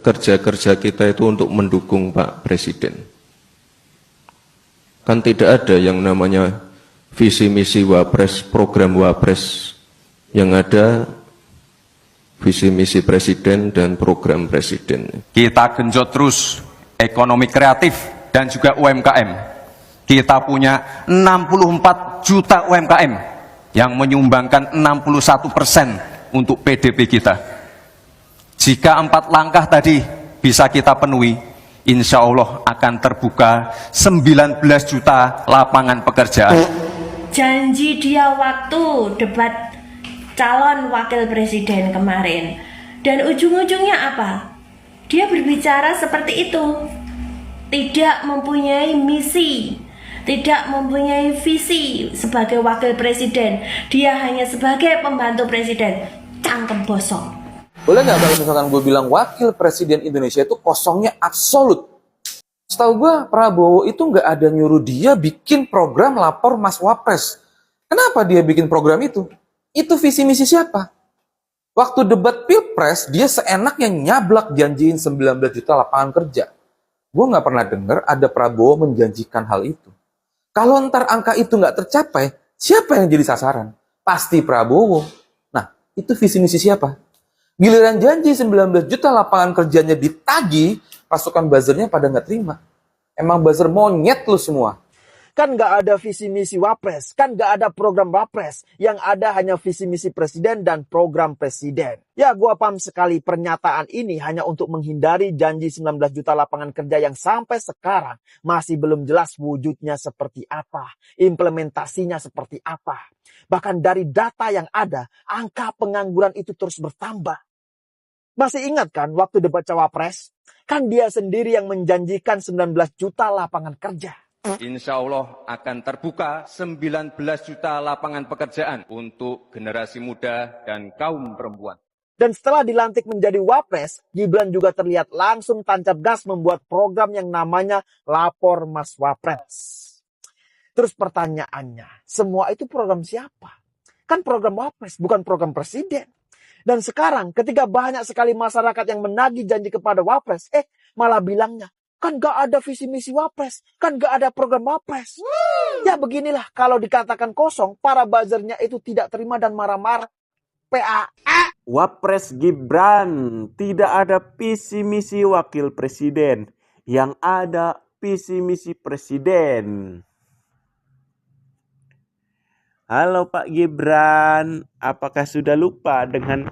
kerja-kerja kita itu untuk mendukung Pak Presiden. Kan tidak ada yang namanya visi misi Wapres, program Wapres. Yang ada visi misi Presiden dan program Presiden. Kita genjot terus ekonomi kreatif dan juga UMKM. Kita punya 64 juta UMKM yang menyumbangkan 61% untuk PDB kita. Jika 4 langkah tadi bisa kita penuhi, insya Allah akan terbuka 19 juta lapangan pekerjaan. Janji dia waktu debat calon wakil presiden kemarin, dan ujung-ujungnya apa? Dia berbicara seperti itu, tidak mempunyai misi, tidak mempunyai visi sebagai wakil presiden. Dia hanya sebagai pembantu presiden. Cangkem bosok. Boleh nggak kalau misalkan gue bilang wakil presiden Indonesia itu kosongnya absolut? Setahu gue Prabowo itu nggak ada nyuruh dia bikin program lapor Mas Wapres. Kenapa dia bikin program itu? Itu visi misi siapa? Waktu debat Pilpres, dia seenaknya nyablak janjiin 19 juta lapangan kerja. Gue nggak pernah dengar ada Prabowo menjanjikan hal itu. Kalau ntar angka itu nggak tercapai, siapa yang jadi sasaran? Pasti Prabowo. Nah, itu visi misi siapa? Giliran janji 19 juta lapangan kerjanya ditagih, pasukan buzzernya pada nggak terima. Emang buzzer monyet lu semua. Kan nggak ada visi misi Wapres, kan nggak ada program Wapres. Yang ada hanya visi misi presiden dan program presiden. Ya, gua paham sekali pernyataan ini hanya untuk menghindari janji 19 juta lapangan kerja yang sampai sekarang masih belum jelas wujudnya seperti apa, implementasinya seperti apa. Bahkan dari data yang ada, angka pengangguran itu terus bertambah. Masih ingat kan waktu debat Cawapres? Kan dia sendiri yang menjanjikan 19 juta lapangan kerja. Insya Allah akan terbuka 19 juta lapangan pekerjaan untuk generasi muda dan kaum perempuan. Dan setelah dilantik menjadi Wapres, Gibran juga terlihat langsung tancap gas membuat program yang namanya Lapor Mas Wapres. Terus pertanyaannya, semua itu program siapa? Kan program Wapres, bukan program presiden. Dan sekarang ketika banyak sekali masyarakat yang menagih janji kepada Wapres, malah bilangnya, kan gak ada visi misi Wapres, kan gak ada program Wapres. Ya beginilah, kalau dikatakan kosong, para buzzernya itu tidak terima dan marah-marah. PA. Wapres Gibran, tidak ada visi misi wakil presiden. Yang ada visi misi presiden. Halo Pak Gibran, apakah sudah lupa dengan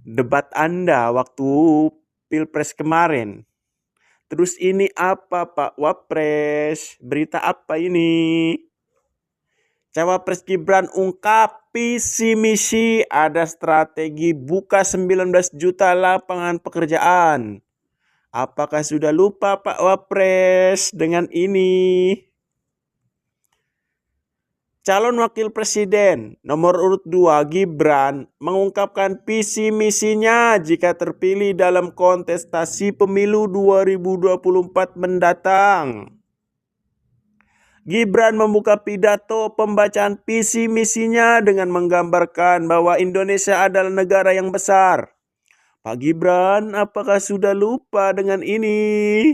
debat Anda waktu Pilpres kemarin? Terus ini apa Pak Wapres? Berita apa ini? Cawapres Gibran ungkap visi misi ada strategi buka 19 juta lapangan pekerjaan. Apakah sudah lupa Pak Wapres dengan ini? Calon Wakil Presiden nomor urut 2 Gibran mengungkapkan visi misinya jika terpilih dalam kontestasi pemilu 2024 mendatang. Gibran membuka pidato pembacaan visi misinya dengan menggambarkan bahwa Indonesia adalah negara yang besar. Pak Gibran, apakah sudah lupa dengan ini?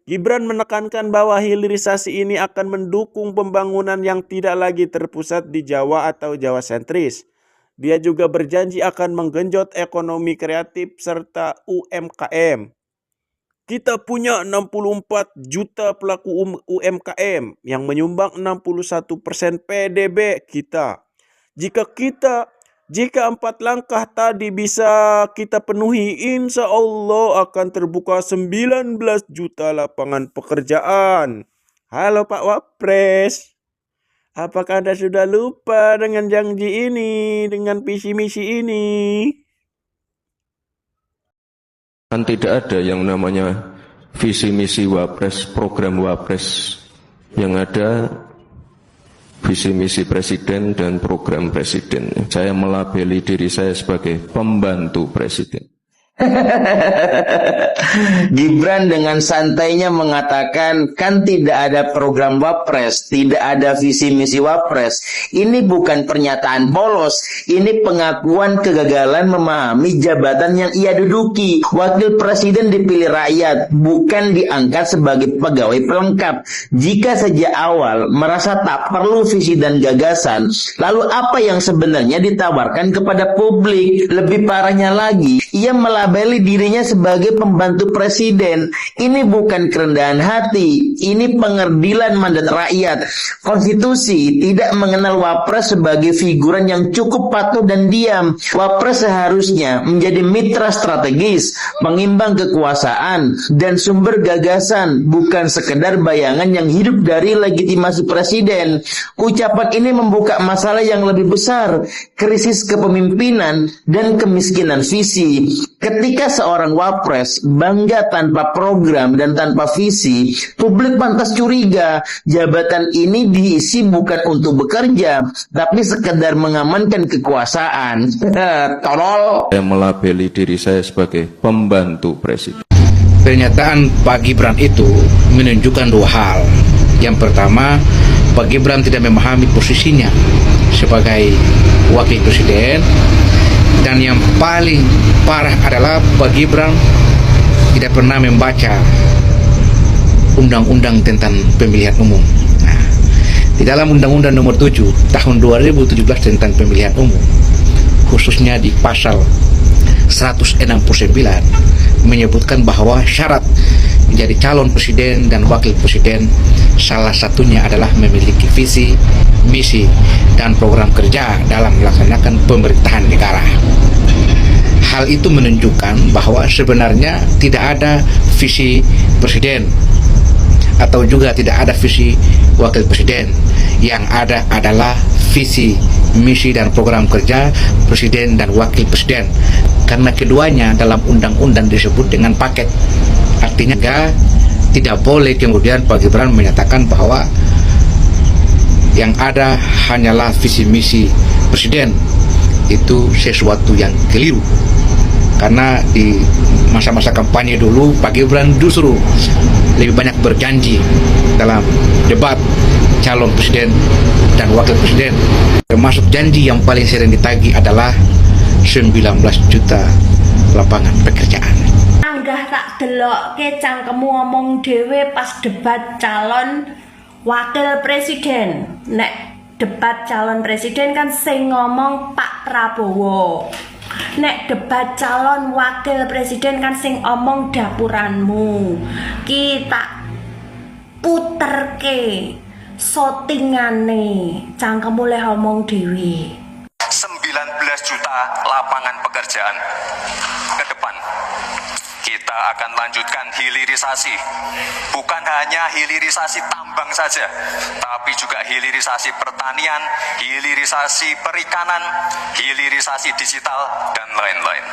Gibran menekankan bahwa hilirisasi ini akan mendukung pembangunan yang tidak lagi terpusat di Jawa atau Jawa sentris. Dia juga berjanji akan menggenjot ekonomi kreatif serta UMKM. Kita punya 64 juta pelaku UMKM yang menyumbang 61% PDB kita. Jika 4 langkah tadi bisa kita penuhi, insya Allah akan terbuka 19 juta lapangan pekerjaan. Halo Pak Wapres, apakah Anda sudah lupa dengan janji ini, dengan visi misi ini? Kan tidak ada yang namanya visi misi Wapres, program Wapres. Yang ada visi misi presiden dan program presiden. Saya melabeli diri saya sebagai pembantu presiden. Gibran dengan santainya mengatakan, kan tidak ada program Wapres, tidak ada visi misi Wapres. Ini bukan pernyataan polos, ini pengakuan kegagalan memahami jabatan yang ia duduki. Wakil presiden dipilih rakyat, bukan diangkat sebagai pegawai pelengkap. Jika sejak awal merasa tak perlu visi dan gagasan, lalu apa yang sebenarnya ditawarkan kepada publik? Lebih parahnya lagi, ia melabeli dirinya sebagai pembantu presiden. Ini bukan kerendahan hati, ini pengerdilan mandat rakyat. Konstitusi tidak mengenal Wapres sebagai figuran yang cukup patuh dan diam. Wapres seharusnya menjadi mitra strategis, pengimbang kekuasaan, dan sumber gagasan, bukan sekedar bayangan yang hidup dari legitimasi presiden. Ucapan ini membuka masalah yang lebih besar, krisis kepemimpinan dan kemiskinan visi. Ketika seorang wapres bangga tanpa program dan tanpa visi, publik pantas curiga jabatan ini diisi bukan untuk bekerja, tapi sekedar mengamankan kekuasaan. Tolol. Saya melabeli diri saya sebagai pembantu presiden. Pernyataan Pak Gibran itu menunjukkan dua hal. Yang pertama, Pak Gibran tidak memahami posisinya sebagai wakil presiden. Dan yang paling parah adalah Pak Gibran tidak pernah membaca undang-undang tentang pemilihan umum. Nah, di dalam Undang-Undang Nomor 7 Tahun 2017 tentang pemilihan umum, khususnya di pasal 169 menyebutkan bahwa syarat menjadi calon presiden dan wakil presiden salah satunya adalah memiliki visi, misi, dan program kerja dalam melaksanakan pemerintahan negara. Hal itu menunjukkan bahwa sebenarnya tidak ada visi presiden atau juga tidak ada visi wakil presiden. Yang ada adalah visi, misi, dan program kerja presiden dan wakil presiden. Karena keduanya dalam undang-undang disebut dengan paket. Artinya tidak boleh kemudian Pak Gibran menyatakan bahwa yang ada hanyalah visi misi presiden. Itu sesuatu yang keliru. Karena di masa-masa kampanye dulu Pak Gibran justru lebih banyak berjanji dalam debat calon presiden dan wakil presiden. Termasuk janji yang paling sering ditagih adalah 19 juta lapangan pekerjaan. Anggah tak delok ke cangkemmu ngomong dhewe pas debat calon wakil presiden. Nek debat calon presiden kan sing ngomong Pak Prabowo. Nek debat calon wakil presiden kan sing omong dapuranmu. Kita puterke sotingane cangkemmu leh omong dhewe. 19 juta lapangan pekerjaan ke depan. Kita akan lanjutkan hilirisasi. Bukan hanya hilirisasi tambang saja, tapi juga hilirisasi pertanian, hilirisasi perikanan, hilirisasi digital, dan lain-lain.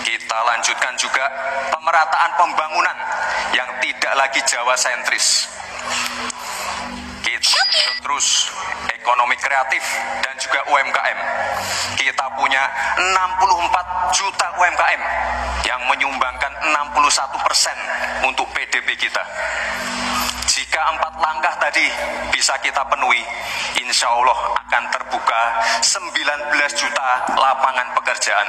Kita lanjutkan juga pemerataan pembangunan yang tidak lagi Jawa sentris. Kita terus ekonomi kreatif dan juga UMKM. Kita punya 64 juta UMKM yang menyumbangkan 61% untuk PDB kita. Jika 4 langkah tadi bisa kita penuhi, insya Allah akan terbuka 19 juta lapangan pekerjaan.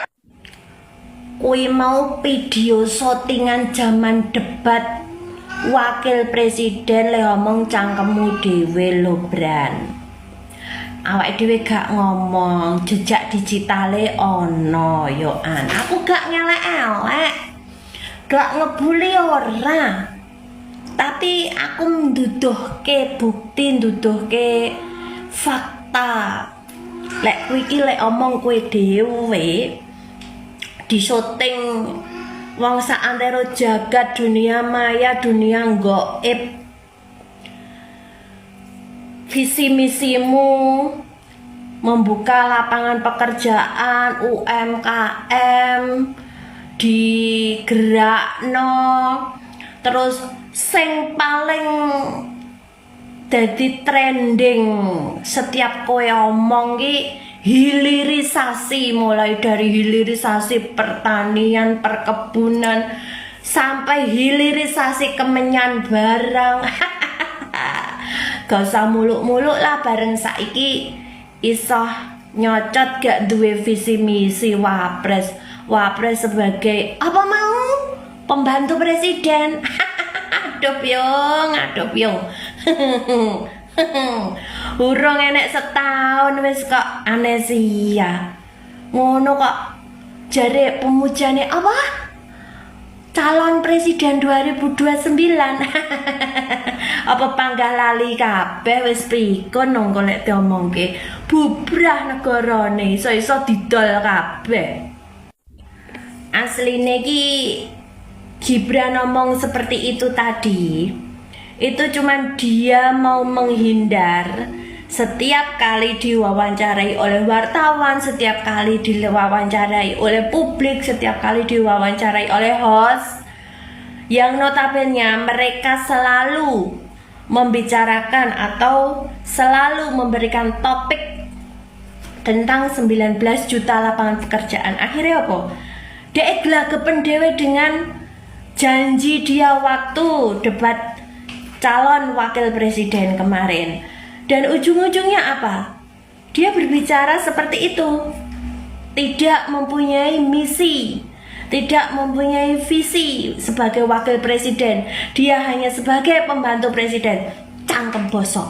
Kui mau video shootingan zaman debat wakil presiden le ngomong cangkemmu dhewe lho Bran. Awake dhewe gak ngomong, jejak digitale ono yo an. Aku gak ngelek-elek. Gak ngebully ora. Tapi aku nduduhke bukti, nduduhke fakta. Lek kuwi iki lek omong kowe dhewe di syuting wong saantero jagat dunia maya, dunia gaib. Visi misimu membuka lapangan pekerjaan UMKM digerakno, terus sing paling dadi trending setiap kowe omong ki hilirisasi, mulai dari hilirisasi pertanian, perkebunan, sampai hilirisasi kemenyan barang. Gak usah muluk-muluk lah, bareng saiki isoh nyocot gak duwe visi misi wapres. Wapres sebagai apa mau? Pembantu presiden. Aduh pyong. Urung enek setahun wis kok amnesia. Ngono kok jare pemujane apa? Calon presiden 2029. Apa panggah lali kabeh wis pikun nang nek diomongke bubrah negarane iso-iso didol kabeh. Asline ki Gibran ngomong seperti itu tadi, itu cuman dia mau menghindar setiap kali diwawancarai oleh wartawan, setiap kali diwawancarai oleh publik, setiap kali diwawancarai oleh host, yang notabene mereka selalu membicarakan atau selalu memberikan topik tentang 19 juta lapangan pekerjaan. Akhirnya apa? Dia gelagapan dewe dengan janji dia waktu debat calon wakil presiden kemarin. Dan ujung-ujungnya apa? Dia berbicara seperti itu. Tidak mempunyai misi, tidak mempunyai visi sebagai wakil presiden. Dia hanya sebagai pembantu presiden. Cangkem bosok.